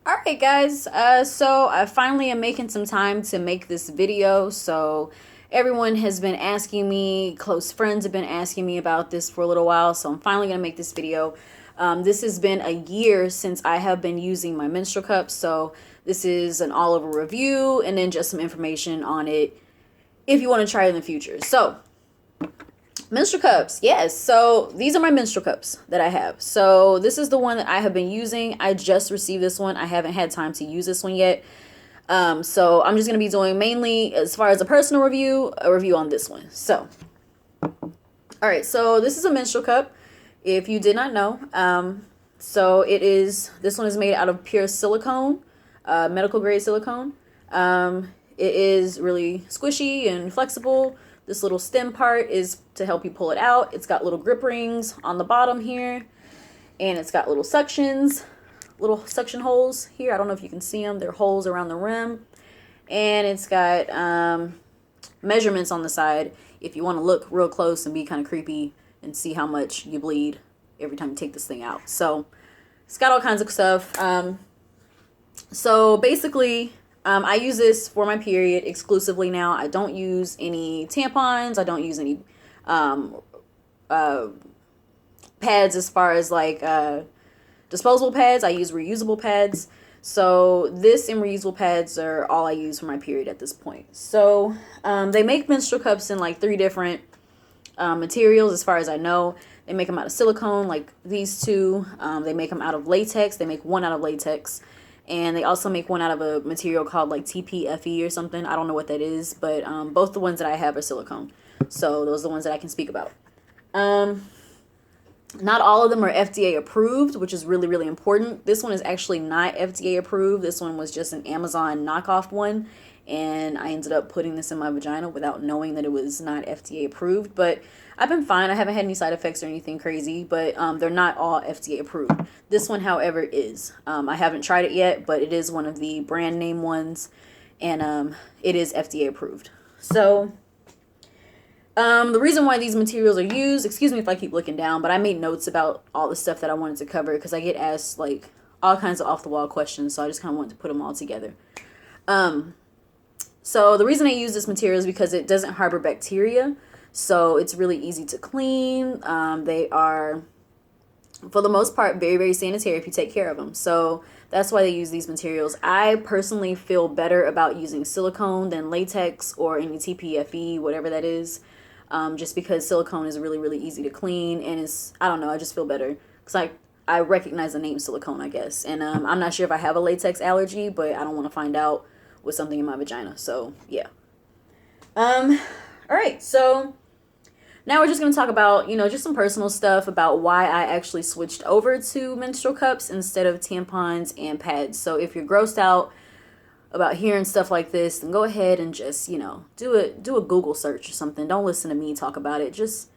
All right, guys. So I finally am making some time to make this video. So everyone has been asking me, close friends have been asking me about this for a little while. So I'm finally gonna make this video. This has been a year since I have been using my menstrual cup. So this is an all-over review and then just some information on it if you want to try it in the future. So menstrual cups, yes. So these are my menstrual cups that I have. So this is the one that I have been using. I just received this one. I haven't had time to use this one yet. So I'm just going to be doing mainly, as far as a personal review, a review on this one. So, all right. So this is a menstrual cup, if you did not know. So this one is made out of pure silicone, medical grade silicone. It is really squishy and flexible. This little stem part is to help you pull it out. It's got little grip rings on the bottom here, and it's got little suction holes here. I don't know if you can see them. They're holes around the rim, and it's got measurements on the side if you want to look real close and be kind of creepy and see how much you bleed every time you take this thing out. So it's got all kinds of stuff. So basically, I use this for my period exclusively now. I don't use any tampons. I don't use any pads as far as like disposable pads. I use reusable pads. So this and reusable pads are all I use for my period at this point. So they make menstrual cups in like 3 different materials as far as I know. They make them out of silicone like these two. They make them out of latex. They make one out of latex. And they also make one out of a material called like TPFE or something. I don't know what that is, but both the ones that I have are silicone. So those are the ones that I can speak about. Not all of them are FDA approved, which is really, really important. This one is actually not FDA approved. This one was just an Amazon knockoff one. And I ended up putting this in my vagina without knowing that it was not FDA approved. But I've been fine. I haven't had any side effects or anything crazy, but they're not all FDA approved. This one, however, is. I haven't tried it yet, but it is one of the brand name ones, and it is FDA approved. So the reason why these materials are used, excuse me if I keep looking down, but I made notes about all the stuff that I wanted to cover because I get asked like all kinds of off-the-wall questions, so I just kind of wanted to put them all together. So the reason I use this material is because it doesn't harbor bacteria. So it's really easy to clean. They are, for the most part, very, very sanitary if you take care of them. So that's why they use these materials. I personally feel better about using silicone than latex or any TPFE, whatever that is. Just because silicone is really, really easy to clean. And it's, I don't know, I just feel better. Because I recognize the name silicone, I guess. And I'm not sure if I have a latex allergy, but I don't want to find out with something in my vagina. So, yeah. All right, so now we're just going to talk about, just some personal stuff about why I actually switched over to menstrual cups instead of tampons and pads. So if you're grossed out about hearing stuff like this, then go ahead and just, do a Google search or something. Don't listen to me talk about it. Just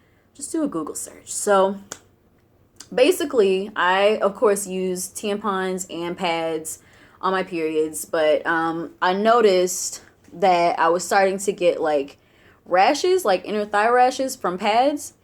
do a Google search. So basically, I, of course, use tampons and pads on my periods, but I noticed that I was starting to get like rashes, like inner thigh rashes from pads.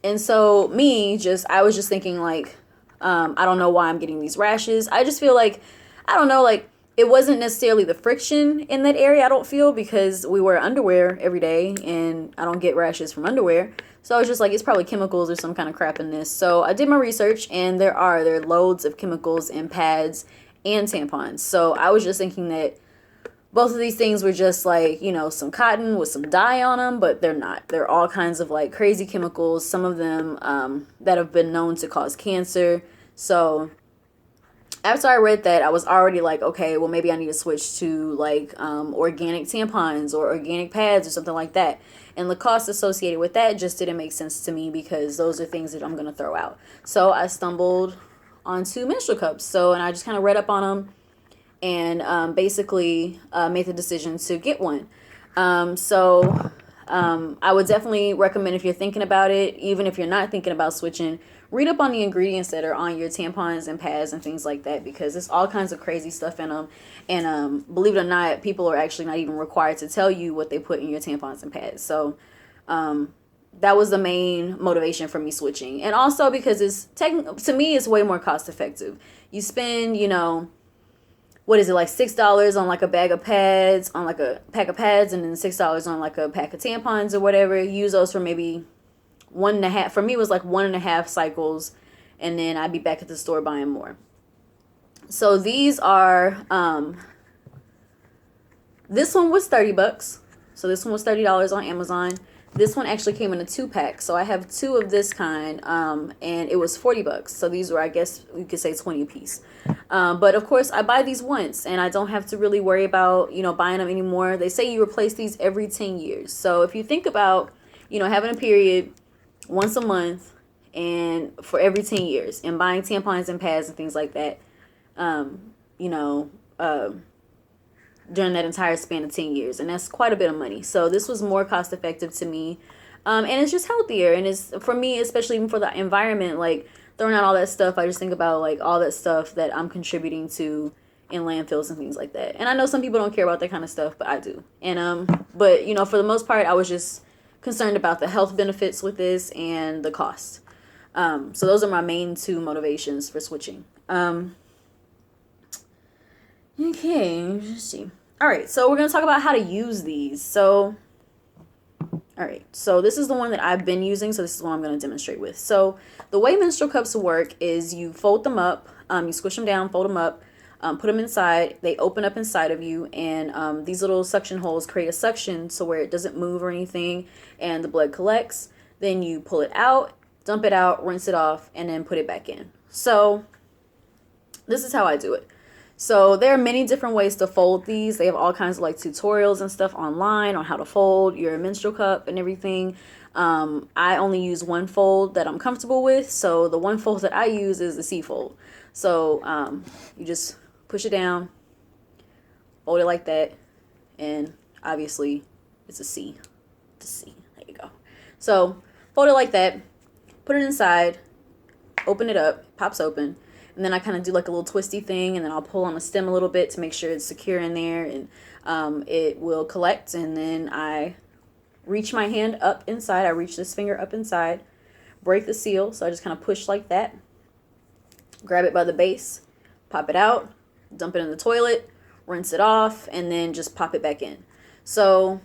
And so I was just thinking like, I don't know why I'm getting these rashes. I just feel like, I don't know, like it wasn't necessarily the friction in that area, I don't feel, because we wear underwear every day and I don't get rashes from underwear. So I was just like, it's probably chemicals or some kind of crap in this. So I did my research, and there are loads of chemicals in pads and tampons. So I was just thinking that both of these things were just like, some cotton with some dye on them, but they're not. They're all kinds of like crazy chemicals, some of them that have been known to cause cancer. So after I read that, I was already like, okay, well, maybe I need to switch to like organic tampons or organic pads or something like that. And the cost associated with that just didn't make sense to me because those are things that I'm going to throw out. So I stumbled onto menstrual cups. And I just kind of read up on them and basically made the decision to get one. I would definitely recommend, if you're thinking about it, even if you're not thinking about switching, read up on the ingredients that are on your tampons and pads and things like that, because there's all kinds of crazy stuff in them. And believe it or not, people are actually not even required to tell you what they put in your tampons and pads. So that was the main motivation for me switching. And also because to me, it's way more cost effective. You spend, what is it, like $6 on like a bag of pads, on like a pack of pads, and then $6 on like a pack of tampons or whatever. Use those for maybe 1.5, for me it was like 1.5 cycles, and then I'd be back at the store buying more. So these are this one was $30. So this one was $30 on Amazon. This one actually came in a 2-pack. So I have 2 of this kind, and it was $40. So these were, I guess you could say, 20 a piece. But of course I buy these once, and I don't have to really worry about, buying them anymore. They say you replace these every 10 years. So if you think about, having a period once a month and for every 10 years, and buying tampons and pads and things like that, during that entire span of 10 years. And that's quite a bit of money. So this was more cost effective to me. And it's just healthier. And it's, for me, especially even for the environment, like throwing out all that stuff, I just think about like all that stuff that I'm contributing to in landfills and things like that. And I know some people don't care about that kind of stuff, but I do. And, but for the most part, I was just concerned about the health benefits with this and the cost. So those are my main 2 motivations for switching. Okay, let's see. All right, so we're going to talk about how to use these. So, all right, so this is the one that I've been using, so this is what I'm going to demonstrate with. So the way menstrual cups work is you fold them up, you squish them down, fold them up, put them inside. They open up inside of you, and these little suction holes create a suction so where it doesn't move or anything, and the blood collects. Then you pull it out, dump it out, rinse it off, and then put it back in. So this is how I do it. So there are many different ways to fold these. They have all kinds of like tutorials and stuff online on how to fold your menstrual cup and everything. I only use one fold that I'm comfortable with. So the one fold that I use is the C fold. So you just push it down, fold it like that, and obviously it's a C. It's a C. There you go. So fold it like that, put it inside, open it up, it pops open. And then I kind of do like a little twisty thing, and then I'll pull on the stem a little bit to make sure it's secure in there, and it will collect. And then I reach my hand up inside. I reach this finger up inside, break the seal. So I just kind of push like that, grab it by the base, pop it out, dump it in the toilet, rinse it off, and then just pop it back in. So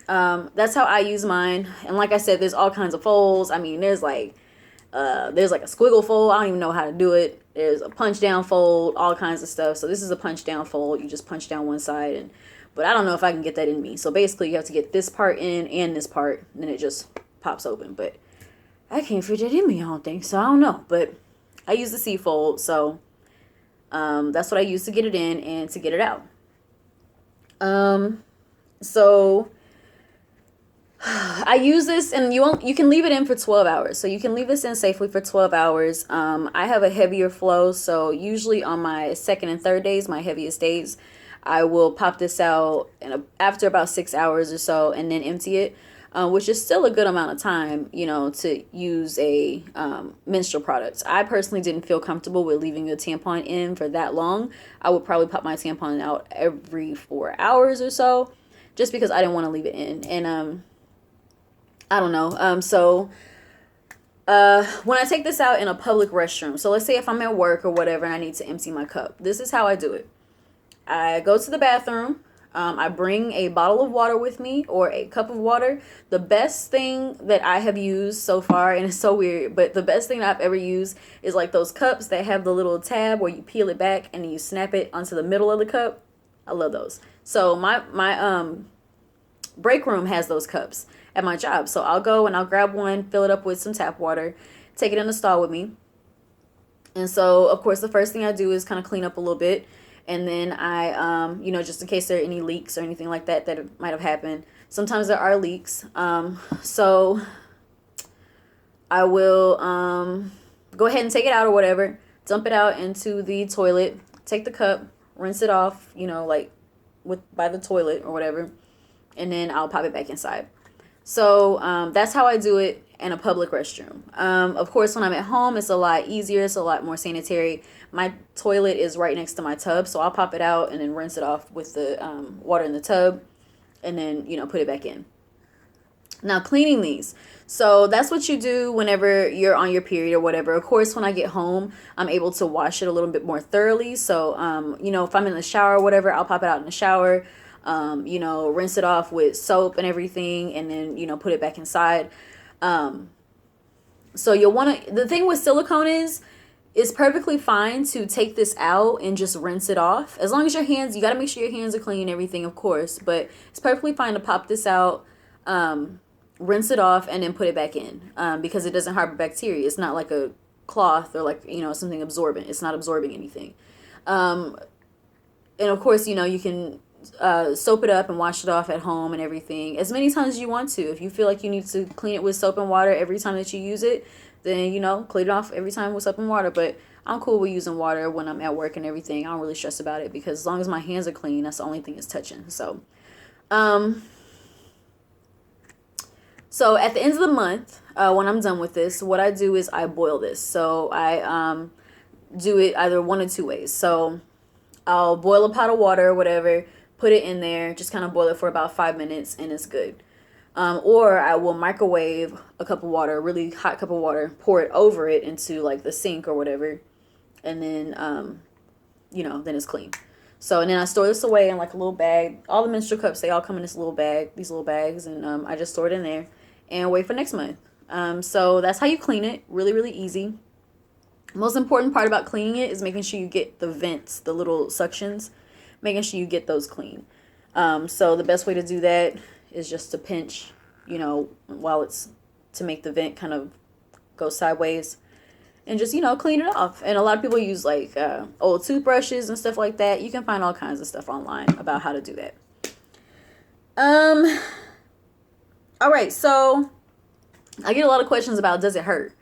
that's how I use mine. And like I said, there's all kinds of folds. I mean, there's like a squiggle fold. I don't even know how to do it. There's a punch down fold, all kinds of stuff. So this is a punch down fold. You just punch down one side, but I don't know if I can get that in me. So basically you have to get this part in and this part, and then it just pops open. But I can't fit it in me, I don't think. So I don't know. But I use the C fold. So that's what I use to get it in and to get it out. So I use this, and you can leave it in for 12 hours. So you can leave this in safely for 12 hours. I have a heavier flow, so usually on my 2nd and 3rd days, my heaviest days, I will pop this out after about 6 hours or so, and then empty it, which is still a good amount of time, to use a menstrual product. I personally didn't feel comfortable with leaving a tampon in for that long. I would probably pop my tampon out every 4 hours or so, just because I didn't want to leave it in. And I don't know. When I take this out in a public restroom, so let's say if I'm at work or whatever and I need to empty my cup, this is how I do it. I go to the bathroom. I bring a bottle of water with me or a cup of water. The best thing that I have used so far, and it's so weird, but the best thing that I've ever used is like those cups that have the little tab where you peel it back and then you snap it onto the middle of the cup. I love those. So my break room has those cups at my job. So I'll go and I'll grab one, fill it up with some tap water, take it in the stall with me. And so, of course, the first thing I do is kind of clean up a little bit. And then I, just in case there are any leaks or anything like that might have happened. Sometimes there are leaks. So I will go ahead and take it out or whatever, dump it out into the toilet, take the cup, rinse it off, by the toilet or whatever. And then I'll pop it back inside. So that's how I do it in a public restroom. Of course, when I'm at home, it's a lot easier. It's a lot more sanitary. My toilet is right next to my tub, so I'll pop it out and then rinse it off with the water in the tub, and then put it back in. Now, cleaning these. So that's what you do whenever you're on your period or whatever. Of course, when I get home, I'm able to wash it a little bit more thoroughly. So, if I'm in the shower or whatever, I'll pop it out in the shower, rinse it off with soap and everything, and then, put it back inside. So you'll want to, the thing with silicone is, it's perfectly fine to take this out and just rinse it off. As long as your hands, you got to make sure your hands are clean and everything, of course. But it's perfectly fine to pop this out, rinse it off, and then put it back in, because it doesn't harbor bacteria. It's not like a cloth or like, something absorbent. It's not absorbing anything. And of course, you can soap it up and wash it off at home and everything as many times as you want to. If you feel like you need to clean it with soap and water every time that you use it, then, clean it off every time with soap and water. But I'm cool with using water when I'm at work and everything. I don't really stress about it because as long as my hands are clean, that's the only thing it's touching. So, so at the end of the month, when I'm done with this, what I do is I boil this. So I do it either one or two ways. So I'll boil a pot of water or whatever, put it in there, just kind of boil it for about 5 minutes, and it's good. Or I will microwave a cup of water, a really hot cup of water, pour it over it into like the sink or whatever, and then, then it's clean. So, and then I store this away in like a little bag. All the menstrual cups, they all come in this little bag, these little bags, and I just store it in there and wait for next month. So that's how you clean it. Really, really easy. Most important part about cleaning it is making sure you get the vents, the little suctions, making sure you get those clean. So the best way to do that is just to pinch, while it's, to make the vent kind of go sideways, and just, clean it off. And a lot of people use like old toothbrushes and stuff like that. You can find all kinds of stuff online about how to do that. All right, so I get a lot of questions about, does it hurt?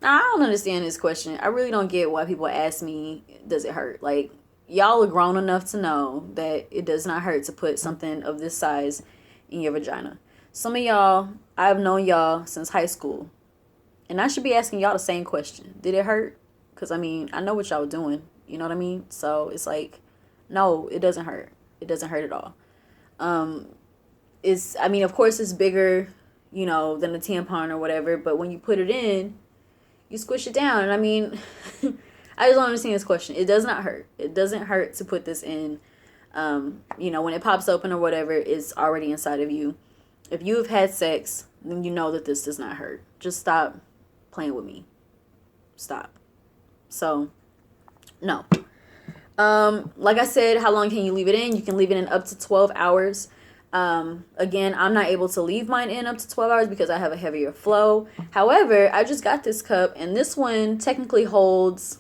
Now, I don't understand this question. I really don't get why people ask me, does it hurt? Like, y'all are grown enough to know that it does not hurt to put something of this size in your vagina. Some of y'all, I've known y'all since high school, and I should be asking y'all the same question. Did it hurt? Because, I know what y'all were doing. You know what I mean? So, it's like, no, it doesn't hurt. It doesn't hurt at all. Of course, it's bigger, than a tampon or whatever, but when you put it in, you squish it down. And I just don't understand this question. It does not hurt. It doesn't hurt to put this in. When it pops open or whatever, it's already inside of you. If you have had sex, then you know that this does not hurt. Just stop playing with me. Stop. So, no. Like I said, how long can you leave it in? You can leave it in up to 12 hours. Again, I'm not able to leave mine in up to 12 hours because I have a heavier flow. However, I just got this cup, and this one technically holds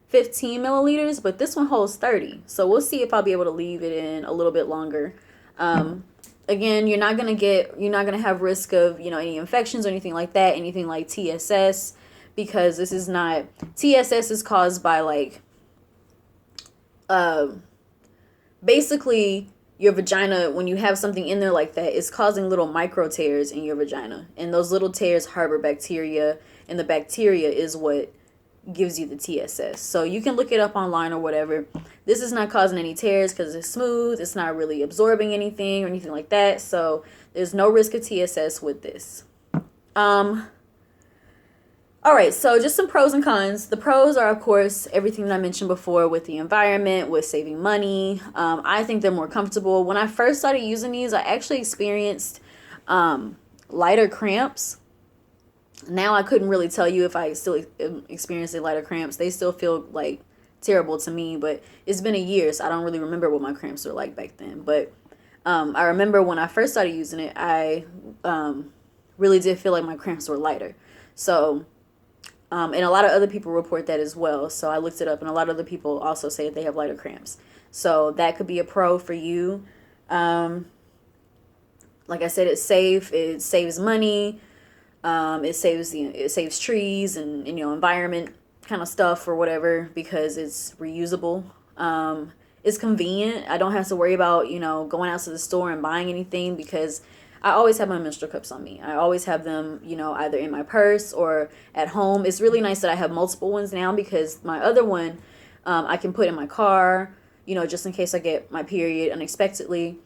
15 milliliters, but this one holds 30. So we'll see if I'll be able to leave it in a little bit longer. Again, you're not going to have risk of, any infections or anything like that, anything like TSS, because this is not, TSS is caused by like, basically your vagina, when you have something in there like that, it's causing little micro tears in your vagina, and those little tears harbor bacteria, and the bacteria is what gives you the TSS. So you can look it up online or whatever. This is not causing any tears because it's smooth. It's not really absorbing anything or anything like that. So there's no risk of TSS with this. All right, so just some pros and cons. The pros are, of course, everything that I mentioned before with the environment, with saving money. I think they're more comfortable. When I first started using these, I actually experienced lighter cramps. Now I couldn't really tell you if I still experiencing lighter cramps. They still feel like terrible to me, but it's been a year, so I don't really remember what my cramps were like back then. But I remember when I first started using it, I really did feel like my cramps were lighter. So, and a lot of other people report that as well. So I looked it up, and a lot of other people also say that they have lighter cramps. So that could be a pro for you. Like I said, it's safe. It saves money. It saves trees and environment kind of stuff or whatever because it's reusable. It's convenient. I don't have to worry about going out to the store and buying anything because I always have my menstrual cups on me. I always have them either in my purse or at home. It's really nice that I have multiple ones now because my other one I can put in my car just in case I get my period unexpectedly.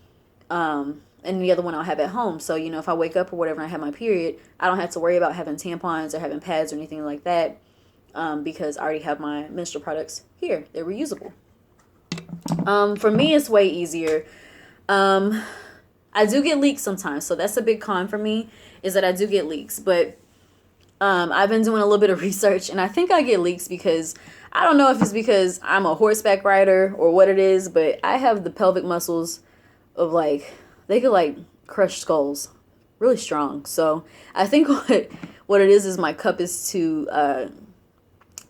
and the other one I'll have at home. So, you know, if I wake up or whatever and I have my period, I don't have to worry about having tampons or having pads or anything like that, because I already have my menstrual products here. They're reusable. For me, it's way easier. I do get leaks sometimes, so that's a big con for me, is that I do get leaks. But I've been doing a little bit of research, and I think I get leaks because I don't know if it's because I'm a horseback rider or what it is, but I have the pelvic muscles of like, they could like crush skulls really strong. So I think what it is my cup is too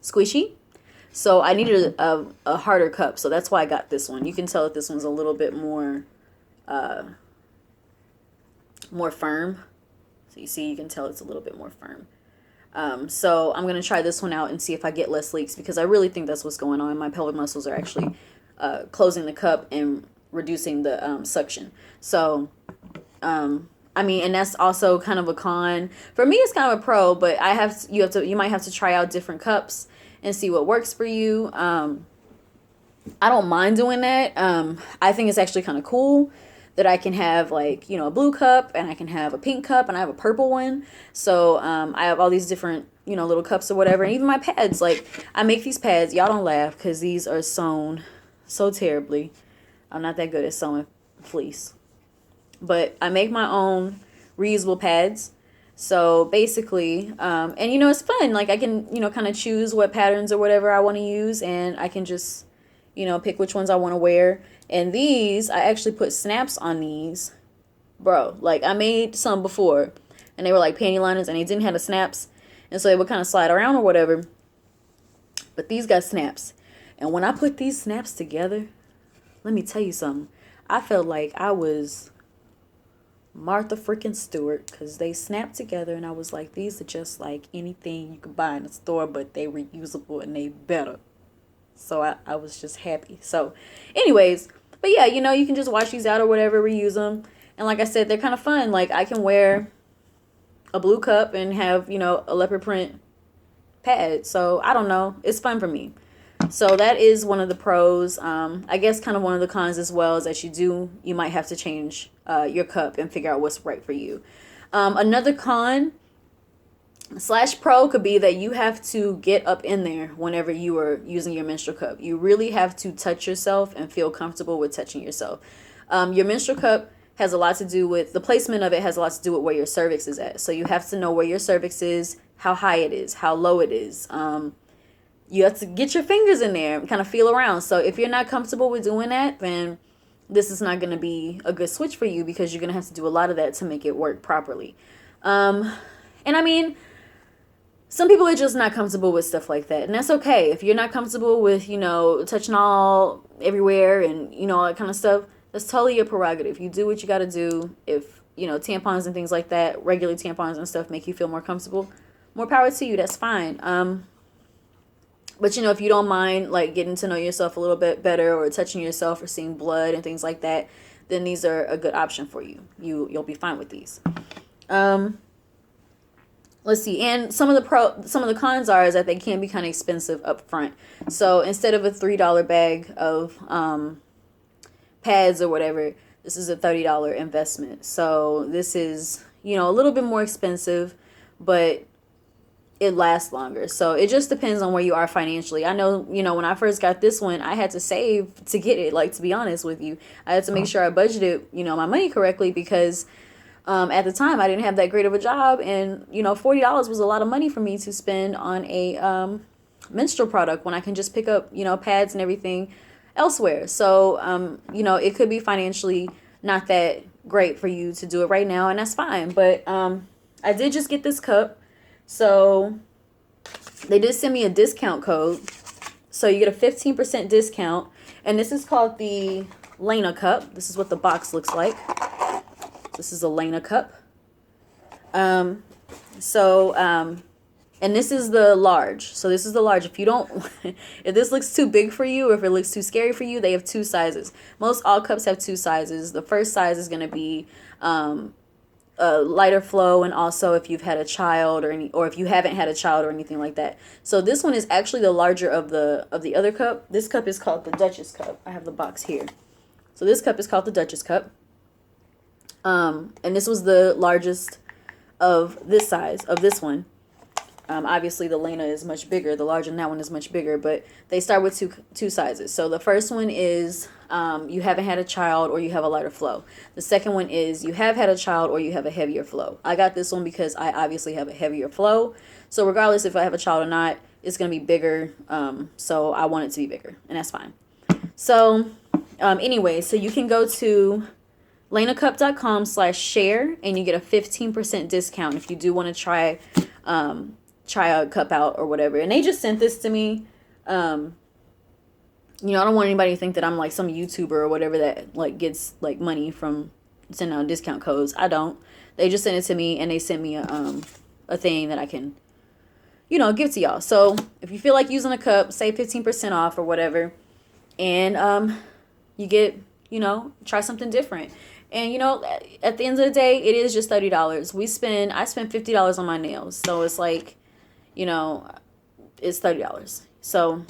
squishy. So I needed a harder cup. So that's why I got this one. You can tell that this one's a little bit more firm. So you see, you can tell it's a little bit more firm. So I'm going to try this one out and see if I get less leaks, because I really think that's what's going on. My pelvic muscles are actually closing the cup and reducing the suction. So, I mean, and that's also kind of a con. For me, it's kind of a pro, but you might have to try out different cups and see what works for you. I don't mind doing that. I think it's actually kind of cool that I can have, like, you know, a blue cup, and I can have a pink cup, and I have a purple one. So I have all these different, you know, little cups or whatever. And even my pads, like, I make these pads. Y'all don't laugh, because these are sewn so terribly. I'm not that good at sewing fleece. But I make my own reusable pads. So basically, and you know, it's fun. Like, I can, you know, kind of choose what patterns or whatever I want to use, and I can just, you know, pick which ones I want to wear. And these, I actually put snaps on these. Bro, like, I made some before, and they were like panty liners, and they didn't have the snaps, and so they would kind of slide around or whatever. But these got snaps. And when I put these snaps together, let me tell you something. I felt like I was Martha freaking Stewart, because they snapped together, and I was like, these are just like anything you could buy in the store, but they reusable and they better. So I was just happy. So anyways, but yeah, you know, you can just wash these out or whatever, reuse them. And like I said, they're kind of fun. Like, I can wear a blue cup and have, you know, a leopard print pad. So I don't know. It's fun for me. So that is one of the pros. I guess kind of one of the cons as well is that you might have to change your cup and figure out what's right for you. Another con / pro could be that you have to get up in there whenever you are using your menstrual cup. You really have to touch yourself and feel comfortable with touching yourself. Your menstrual cup has a lot to do with, the placement of it has a lot to do with where your cervix is at. So you have to know where your cervix is, how high it is, how low it is. You have to get your fingers in there and kind of feel around. So if you're not comfortable with doing that, then this is not going to be a good switch for you, because you're going to have to do a lot of that to make it work properly. And I mean, some people are just not comfortable with stuff like that. And that's okay. If you're not comfortable with, you know, touching all everywhere and, you know, all that kind of stuff, that's totally your prerogative. You do what you got to do. If, you know, tampons and things like that, regular tampons and stuff make you feel more comfortable, more power to you. That's fine. But, you know, if you don't mind, like, getting to know yourself a little bit better, or touching yourself, or seeing blood and things like that, then these are a good option for you. You'll be fine with these. Let's see. And some of the cons are is that they can be kind of expensive up front. So instead of a $3 bag of pads or whatever, this is a $30 investment. So this is, you know, a little bit more expensive, but it lasts longer. So it just depends on where you are financially. I know, you know, when I first got this one, I had to save to get it. Like, to be honest with you, I had to make sure I budgeted, you know, my money correctly, because at the time I didn't have that great of a job, and, you know, $40 was a lot of money for me to spend on a menstrual product when I can just pick up, you know, pads and everything elsewhere. So, you know, it could be financially not that great for you to do it right now, and that's fine. But I did just get this cup. So they did send me a discount code. So you get a 15% discount. And this is called the Lena cup. This is what the box looks like. This is a Lena cup. And this is the large. So this is the large. If you don't, if this looks too big for you, or if it looks too scary for you, they have 2 sizes. Most all cups have 2 sizes. The first size is going to be a lighter flow, and also if you've had a child, or if you haven't had a child or anything like that. So this one is actually the larger of the other cup. This cup is called the Duchess cup. I have the box here. So this cup is called the Duchess cup. And this was the largest of this size, of this one. Obviously, the Lena is much bigger. The larger than that one is much bigger, but they start with two sizes. So the first one is you haven't had a child or you have a lighter flow. The second one is you have had a child or you have a heavier flow. I got this one because I obviously have a heavier flow. So regardless if I have a child or not, it's going to be bigger. So I want it to be bigger, and that's fine. So anyway, so you can go to lenacup.com/share and you get a 15% discount if you do want to try a cup out or whatever. And they just sent this to me. You know, I don't want anybody to think that I'm like some YouTuber or whatever that like gets like money from sending out discount codes. I don't. They just sent it to me and they sent me a thing that I can, you know, give to y'all. So if you feel like using a cup, say 15% off or whatever, and you get, you know, try something different. And, you know, at the end of the day, it is just $30. I spent $50 on my nails. So it's like, you know, it's $30. So,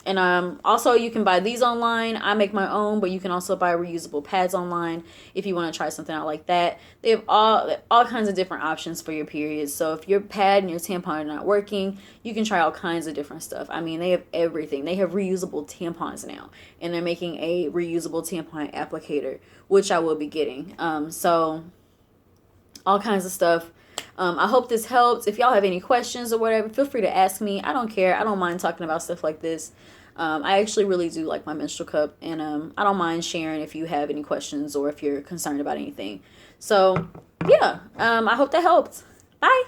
and also you can buy these online. I make my own, but you can also buy reusable pads online if you want to try something out like that. They have all kinds of different options for your periods. So if your pad and your tampon are not working, you can try all kinds of different stuff. I mean, they have everything. They have reusable tampons now, and they're making a reusable tampon applicator, which I will be getting. So all kinds of stuff. I hope this helped. If y'all have any questions or whatever, feel free to ask me. I don't care. I don't mind talking about stuff like this. I actually really do like my menstrual cup, and I don't mind sharing if you have any questions or if you're concerned about anything. So, yeah, I hope that helped. Bye.